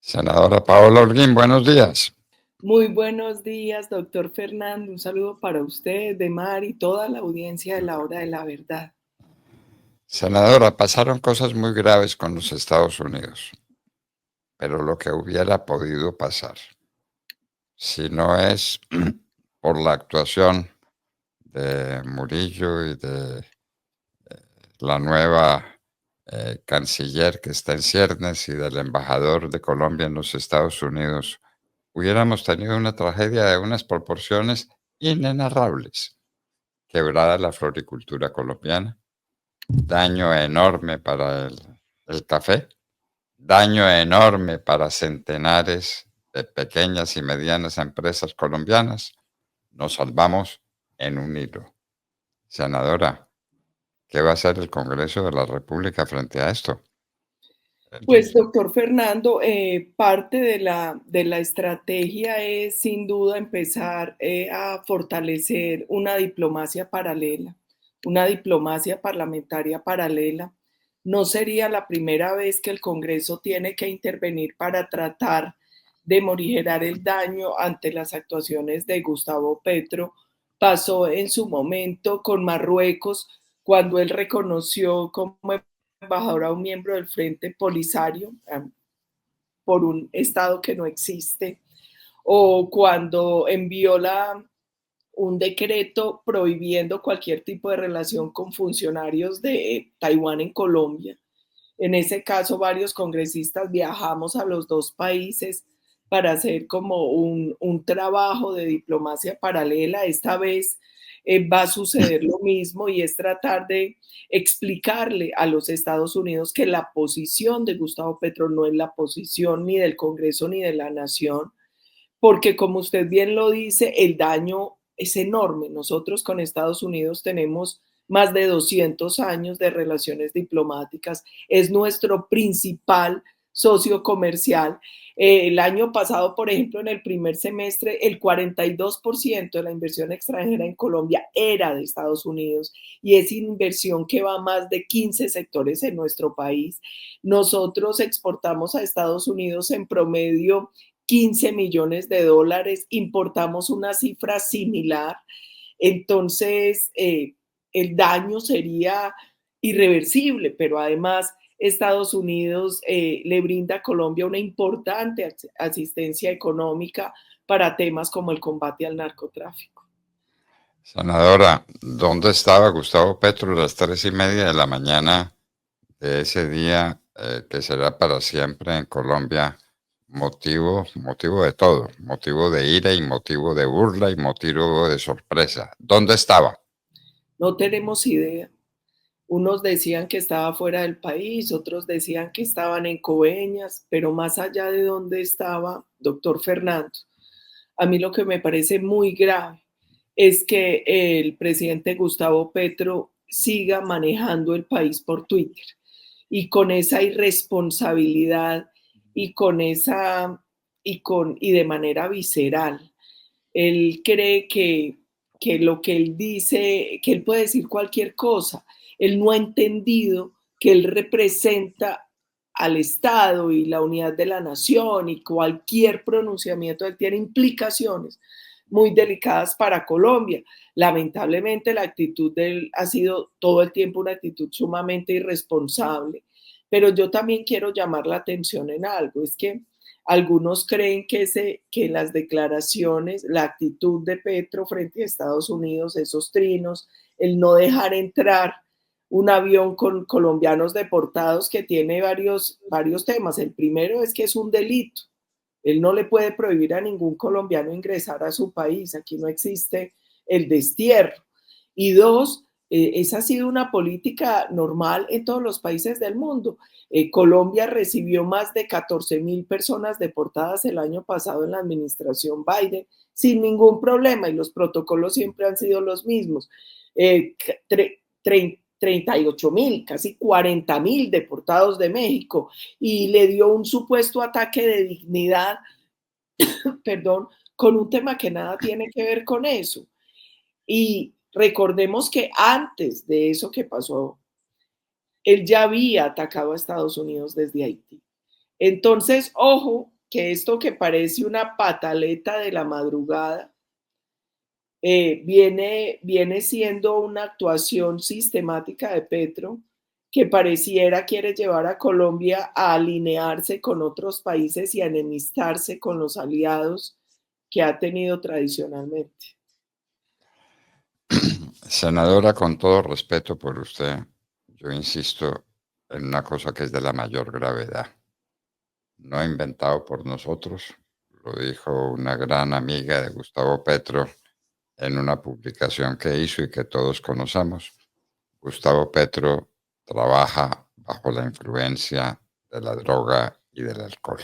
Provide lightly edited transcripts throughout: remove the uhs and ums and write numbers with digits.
Senadora Paola Holguín, buenos días. Muy buenos días, doctor Fernando. Un saludo para usted, de Mar y toda la audiencia de la Hora de la Verdad. Senadora, pasaron cosas muy graves con los Estados Unidos, pero lo que hubiera podido pasar, si no es por la actuación de Murillo y de la nueva canciller que está en ciernes y del embajador de Colombia en los Estados Unidos, hubiéramos tenido una tragedia de unas proporciones inenarrables. Quebrada la floricultura colombiana, daño enorme para el café, daño enorme para centenares de pequeñas y medianas empresas colombianas. Nos salvamos en un hilo. Senadora, ¿qué va a hacer el Congreso de la República frente a esto? Pues, doctor Fernando, parte de la estrategia es sin duda empezar a fortalecer una diplomacia parlamentaria paralela. No sería la primera vez que el Congreso tiene que intervenir para tratar de morigerar el daño ante las actuaciones de Gustavo Petro. Pasó en su momento con Marruecos cuando él reconoció como embajador a un miembro del Frente Polisario por un estado que no existe, o cuando envió un decreto prohibiendo cualquier tipo de relación con funcionarios de Taiwán en Colombia. En ese caso, varios congresistas viajamos a los dos países para hacer como un trabajo de diplomacia paralela. Esta vez va a suceder lo mismo y es tratar de explicarle a los Estados Unidos que la posición de Gustavo Petro no es la posición ni del Congreso ni de la Nación, porque como usted bien lo dice, el daño es enorme. Nosotros con Estados Unidos tenemos más de 200 años de relaciones diplomáticas, es nuestro principal socio comercial. El año pasado, por ejemplo, en el primer semestre, el 42% de la inversión extranjera en Colombia era de Estados Unidos y es inversión que va a más de 15 sectores en nuestro país. Nosotros exportamos a Estados Unidos en promedio 15 millones de dólares, importamos una cifra similar, entonces el daño sería irreversible, pero además Estados Unidos le brinda a Colombia una importante asistencia económica para temas como el combate al narcotráfico. Senadora, ¿dónde estaba Gustavo Petro a las 3:30 de la mañana de ese día que será para siempre en Colombia? Motivo de todo, motivo de ira y motivo de burla y motivo de sorpresa. ¿Dónde estaba? No tenemos idea. Unos decían que estaba fuera del país, otros decían que estaban en Coveñas, pero más allá de dónde estaba, doctor Fernando, a mí lo que me parece muy grave es que el presidente Gustavo Petro siga manejando el país por Twitter y con esa irresponsabilidad y con esa y de manera visceral. Él cree que lo que él dice, que él puede decir cualquier cosa. Él no ha entendido que él representa al Estado y la unidad de la nación y cualquier pronunciamiento de él tiene implicaciones muy delicadas para Colombia. Lamentablemente la actitud de él ha sido todo el tiempo una actitud sumamente irresponsable, pero yo también quiero llamar la atención en algo, es que algunos creen que las declaraciones, la actitud de Petro frente a Estados Unidos, esos trinos, el no dejar entrar un avión con colombianos deportados que tiene varios temas. El primero es que es un delito. Él no le puede prohibir a ningún colombiano ingresar a su país. Aquí no existe el destierro. Y dos, esa ha sido una política normal en todos los países del mundo. Colombia recibió más de 14.000 personas deportadas el año pasado en la administración Biden sin ningún problema y los protocolos siempre han sido los mismos. 38.000, casi 40.000 deportados de México y le dio un supuesto ataque de dignidad, perdón, con un tema que nada tiene que ver con eso. Y recordemos que antes de eso que pasó, él ya había atacado a Estados Unidos desde Haití. Entonces, ojo, que esto que parece una pataleta de la madrugada viene siendo una actuación sistemática de Petro que pareciera quiere llevar a Colombia a alinearse con otros países y a enemistarse con los aliados que ha tenido tradicionalmente. Senadora, con todo respeto por usted, yo insisto en una cosa que es de la mayor gravedad. No inventado por nosotros, lo dijo una gran amiga de Gustavo Petro en una publicación que hizo y que todos conocemos. Gustavo Petro trabaja bajo la influencia de la droga y del alcohol.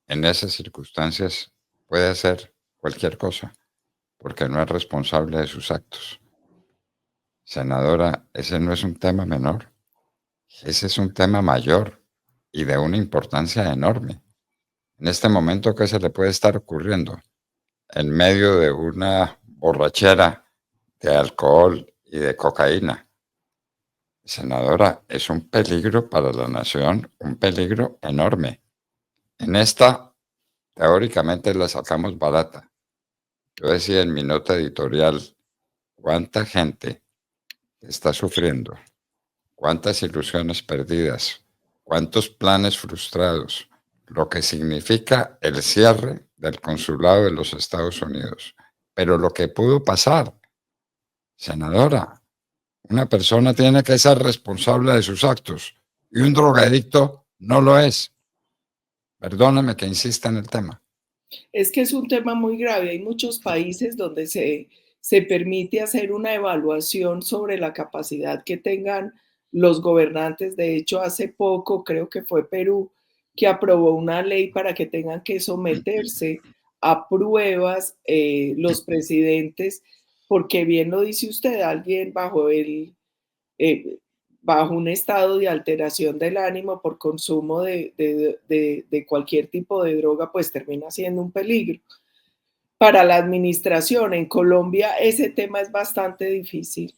En esas circunstancias puede hacer cualquier cosa, porque no es responsable de sus actos. Senadora, ese no es un tema menor, ese es un tema mayor y de una importancia enorme. En este momento, ¿qué se le puede estar ocurriendo? En medio de una borrachera de alcohol y de cocaína. Senadora, es un peligro para la nación, un peligro enorme. En esta, teóricamente, la sacamos barata. Yo decía en mi nota editorial, ¿cuánta gente está sufriendo? ¿Cuántas ilusiones perdidas? ¿Cuántos planes frustrados? Lo que significa el cierre del consulado de los Estados Unidos. Pero lo que pudo pasar, senadora, una persona tiene que ser responsable de sus actos y un drogadicto no lo es. Perdóname que insista en el tema. Es que es un tema muy grave. Hay muchos países donde se permite hacer una evaluación sobre la capacidad que tengan los gobernantes. De hecho, hace poco, creo que fue Perú, que aprobó una ley para que tengan que someterse a pruebas los presidentes, porque bien lo dice usted, alguien eh, bajo un estado de alteración del ánimo por consumo de cualquier tipo de droga, pues termina siendo un peligro. Para la administración en Colombia ese tema es bastante difícil,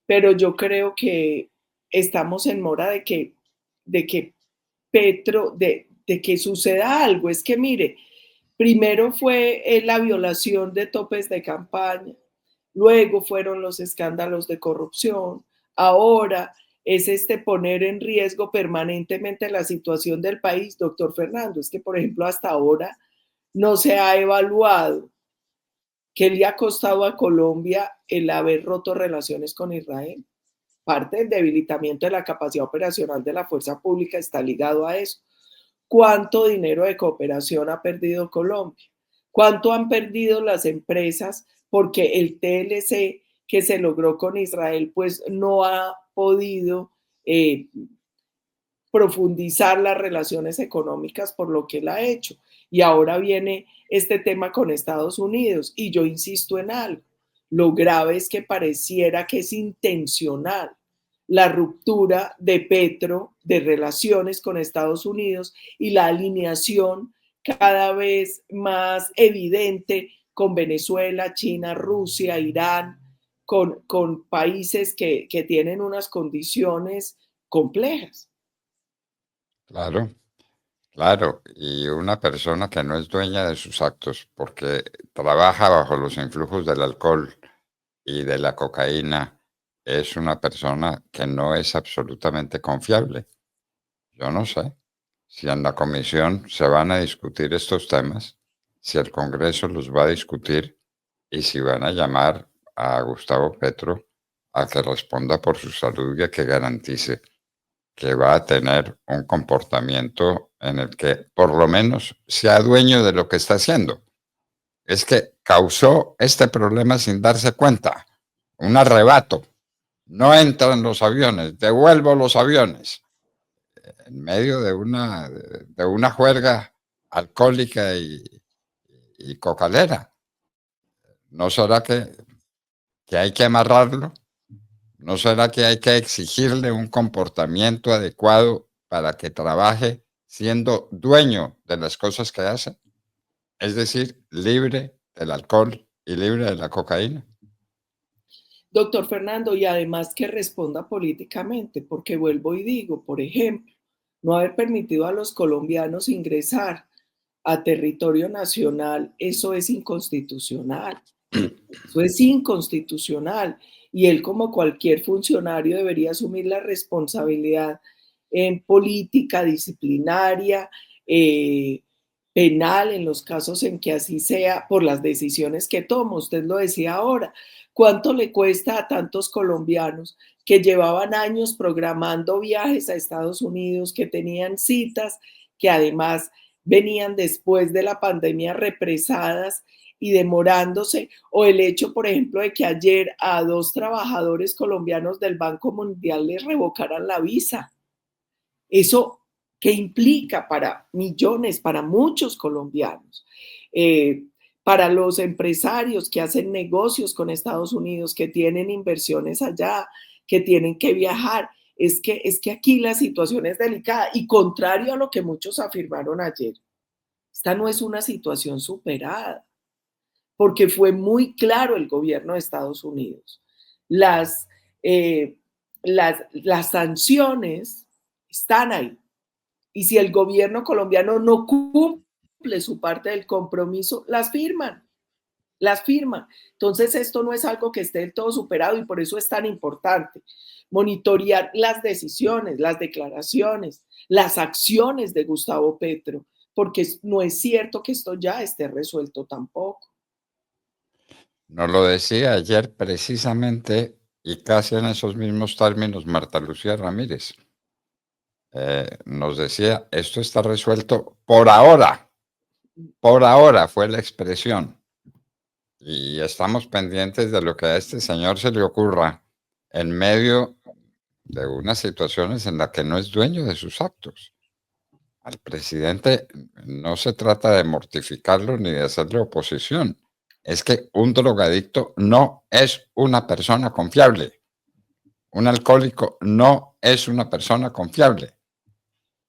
pero yo creo que estamos en mora de que Petro, de que suceda algo. Es que mire, primero fue la violación de topes de campaña, luego fueron los escándalos de corrupción, ahora es poner en riesgo permanentemente la situación del país, doctor Fernando. Es que, por ejemplo, hasta ahora no se ha evaluado qué le ha costado a Colombia el haber roto relaciones con Israel. Parte del debilitamiento de la capacidad operacional de la fuerza pública está ligado a eso. ¿Cuánto dinero de cooperación ha perdido Colombia? ¿Cuánto han perdido las empresas porque el TLC que se logró con Israel pues no ha podido profundizar las relaciones económicas por lo que él ha hecho? Y ahora viene este tema con Estados Unidos y yo insisto en algo. Lo grave es que pareciera que es intencional la ruptura de Petro de relaciones con Estados Unidos y la alineación cada vez más evidente con Venezuela, China, Rusia, Irán, con países que tienen unas condiciones complejas. Claro, claro. Y una persona que no es dueña de sus actos porque trabaja bajo los influjos del alcohol y de la cocaína es una persona que no es absolutamente confiable. Yo no sé si en la comisión se van a discutir estos temas, si el Congreso los va a discutir y si van a llamar a Gustavo Petro a que responda por su salud y a que garantice que va a tener un comportamiento en el que por lo menos sea dueño de lo que está haciendo. Es que causó este problema sin darse cuenta, un arrebato. No entran los aviones, devuelvo los aviones, en medio de una juerga alcohólica y cocalera. ¿No será que hay que amarrarlo? ¿No será que hay que exigirle un comportamiento adecuado para que trabaje siendo dueño de las cosas que hace? Es decir, libre del alcohol y libre de la cocaína. Doctor Fernando, y además que responda políticamente, porque vuelvo y digo, por ejemplo, no haber permitido a los colombianos ingresar a territorio nacional, eso es inconstitucional. Eso es inconstitucional. Y él, como cualquier funcionario, debería asumir la responsabilidad en política disciplinaria, penal, en los casos en que así sea, por las decisiones que toma. Usted lo decía ahora. ¿Cuánto le cuesta a tantos colombianos que llevaban años programando viajes a Estados Unidos, que tenían citas, que además venían después de la pandemia represadas y demorándose? O el hecho, por ejemplo, de que ayer a 2 trabajadores colombianos del Banco Mundial les revocaran la visa. ¿Eso qué implica para millones, para muchos colombianos? Eh, para los empresarios que hacen negocios con Estados Unidos, que tienen inversiones allá, que tienen que viajar. Es que aquí la situación es delicada y contrario a lo que muchos afirmaron ayer, esta no es una situación superada, porque fue muy claro el gobierno de Estados Unidos. Las, eh, las sanciones están ahí. Y si el gobierno colombiano no cumple su parte del compromiso, las firman, las firman. Entonces, esto no es algo que esté del todo superado y por eso es tan importante monitorear las decisiones, las declaraciones, las acciones de Gustavo Petro, porque no es cierto que esto ya esté resuelto tampoco. Nos lo decía ayer precisamente y casi en esos mismos términos Marta Lucía Ramírez. Nos decía, esto está resuelto por ahora fue la expresión. Y estamos pendientes de lo que a este señor se le ocurra en medio de unas situaciones en las que no es dueño de sus actos. Al presidente no se trata de mortificarlo ni de hacerle oposición. Es que un drogadicto no es una persona confiable. Un alcohólico no es una persona confiable.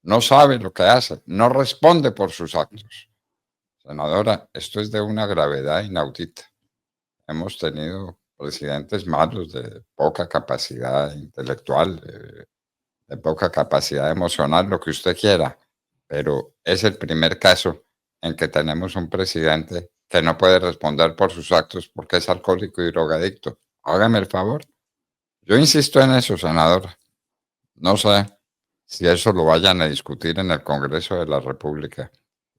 No sabe lo que hace, no responde por sus actos. Senadora, esto es de una gravedad inaudita. Hemos tenido presidentes malos de poca capacidad intelectual, de poca capacidad emocional, lo que usted quiera, pero es el primer caso en que tenemos un presidente que no puede responder por sus actos porque es alcohólico y drogadicto. Hágame el favor. Yo insisto en eso, senadora. No sé si eso lo vayan a discutir en el Congreso de la República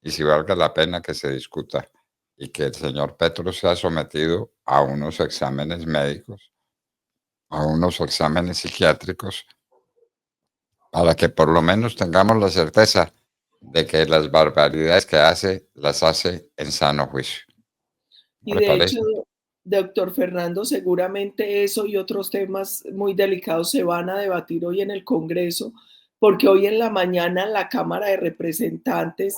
y si valga la pena que se discuta y que el señor Petro sea sometido a unos exámenes médicos, a unos exámenes psiquiátricos, para que por lo menos tengamos la certeza de que las barbaridades que hace las hace en sano juicio. ¿No Y le de hecho, parece? doctor Fernando, seguramente eso y otros temas muy delicados se van a debatir hoy en el Congreso, porque hoy en la mañana la Cámara de Representantes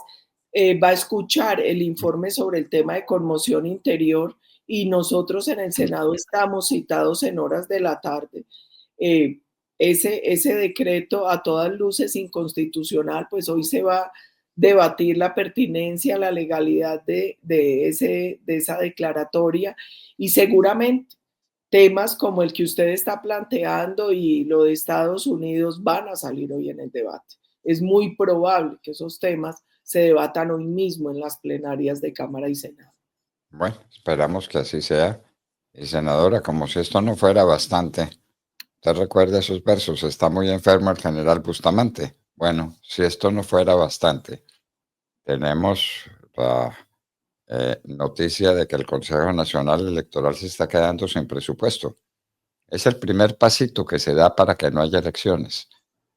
va a escuchar el informe sobre el tema de conmoción interior y nosotros en el Senado estamos citados en horas de la tarde. Eh, ese decreto a todas luces inconstitucional, pues hoy se va debatir la pertinencia, la legalidad de esa declaratoria y seguramente temas como el que usted está planteando y lo de Estados Unidos van a salir hoy en el debate. Es muy probable que esos temas se debatan hoy mismo en las plenarias de Cámara y Senado. Bueno, esperamos que así sea. Y senadora, como si esto no fuera bastante, ¿usted recuerda esos versos? Está muy enfermo el general Bustamante. Bueno, si esto no fuera bastante, tenemos la noticia de que el Consejo Nacional Electoral se está quedando sin presupuesto. Es el primer pasito que se da para que no haya elecciones.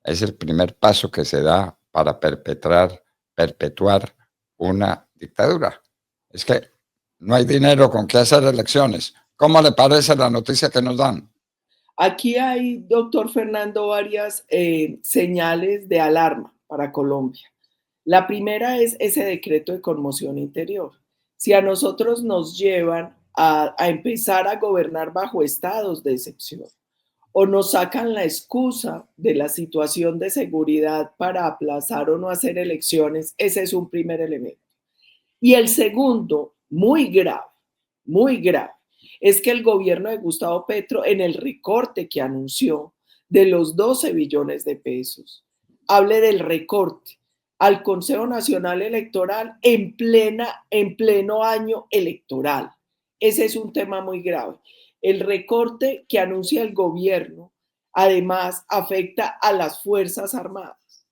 Es el primer paso que se da para perpetuar una dictadura. Es que no hay dinero con qué hacer elecciones. ¿Cómo le parece la noticia que nos dan? Aquí hay, doctor Fernando, varias señales de alarma para Colombia. La primera es ese decreto de conmoción interior. Si a nosotros nos llevan a empezar a gobernar bajo estados de excepción o nos sacan la excusa de la situación de seguridad para aplazar o no hacer elecciones, ese es un primer elemento. Y el segundo, muy grave, es que el gobierno de Gustavo Petro, en el recorte que anunció de los 12 billones de pesos, hable del recorte. al Consejo Nacional Electoral en pleno año electoral. Ese es un tema muy grave. El recorte que anuncia el gobierno, además, afecta a las Fuerzas Armadas.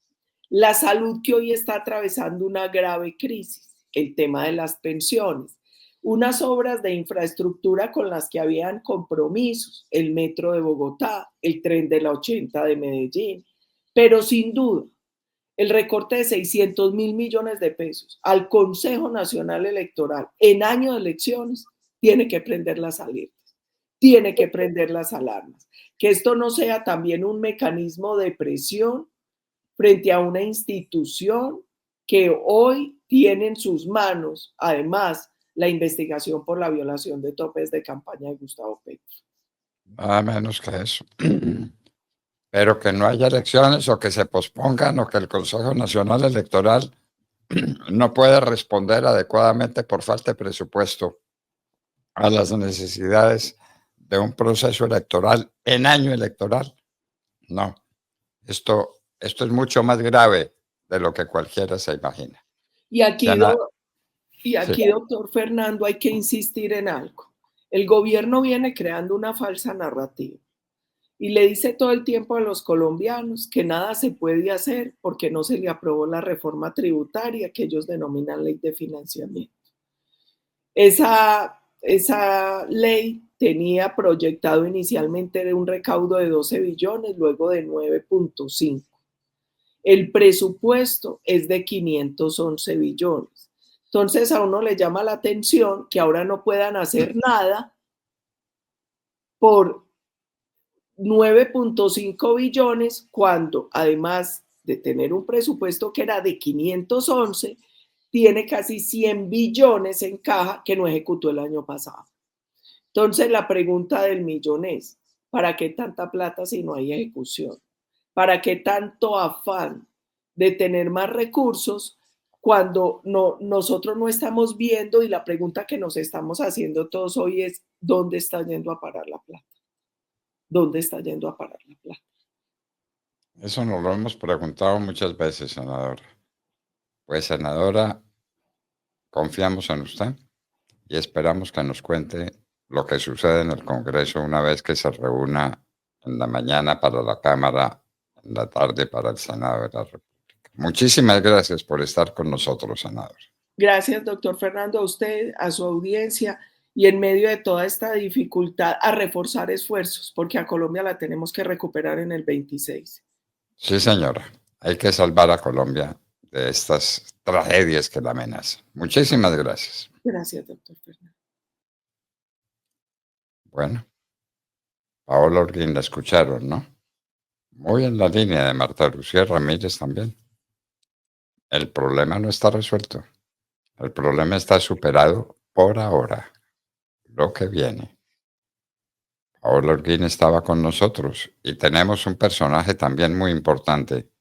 La salud que hoy está atravesando una grave crisis, el tema de las pensiones, unas obras de infraestructura con las que habían compromisos, el metro de Bogotá, el tren de la 80 de Medellín, pero sin duda el recorte de 600.000 millones de pesos al Consejo Nacional Electoral en año de elecciones tiene que prender las alertas, tiene que prender las alarmas. Que esto no sea también un mecanismo de presión frente a una institución que hoy tiene en sus manos, además, la investigación por la violación de topes de campaña de Gustavo Petro. Nada menos que eso. Pero que no haya elecciones o que se pospongan o que el Consejo Nacional Electoral no pueda responder adecuadamente por falta de presupuesto a las necesidades de un proceso electoral en año electoral. No, esto es mucho más grave de lo que cualquiera se imagina. Y aquí, Ana, sí, doctor Fernando, hay que insistir en algo. El gobierno viene creando una falsa narrativa y le dice todo el tiempo a los colombianos que nada se puede hacer porque no se le aprobó la reforma tributaria que ellos denominan ley de financiamiento. Esa ley tenía proyectado inicialmente un recaudo de 12 billones, luego de 9.5. El presupuesto es de 511 billones. Entonces a uno le llama la atención que ahora no puedan hacer nada por 9.5 billones cuando además de tener un presupuesto que era de 511, tiene casi 100 billones en caja que no ejecutó el año pasado. Entonces la pregunta del millón es, ¿para qué tanta plata si no hay ejecución? ¿Para qué tanto afán de tener más recursos cuando nosotros no estamos viendo y la pregunta que nos estamos haciendo todos hoy es, ¿dónde está yendo a parar la plata? ¿Dónde está yendo a parar la plata? eso nos lo hemos preguntado muchas veces, senadora. Pues, senadora, confiamos en usted y esperamos que nos cuente lo que sucede en el Congreso una vez que se reúna en la mañana para la Cámara, en la tarde para el Senado de la República. Muchísimas gracias por estar con nosotros, senador. Gracias, doctor Fernando, a usted, a su audiencia y en medio de toda esta dificultad a reforzar esfuerzos, porque a Colombia la tenemos que recuperar en el 26. Sí, señora. Hay que salvar a Colombia de estas tragedias que la amenazan. Muchísimas gracias. Gracias, doctor Fernando. Bueno, Paola Holguín la escucharon, ¿no? Muy en la línea de Marta Lucía Ramírez también. El problema no está resuelto. El problema está superado por ahora. Lo que viene. Paola Holguín estaba con nosotros y tenemos un personaje también muy importante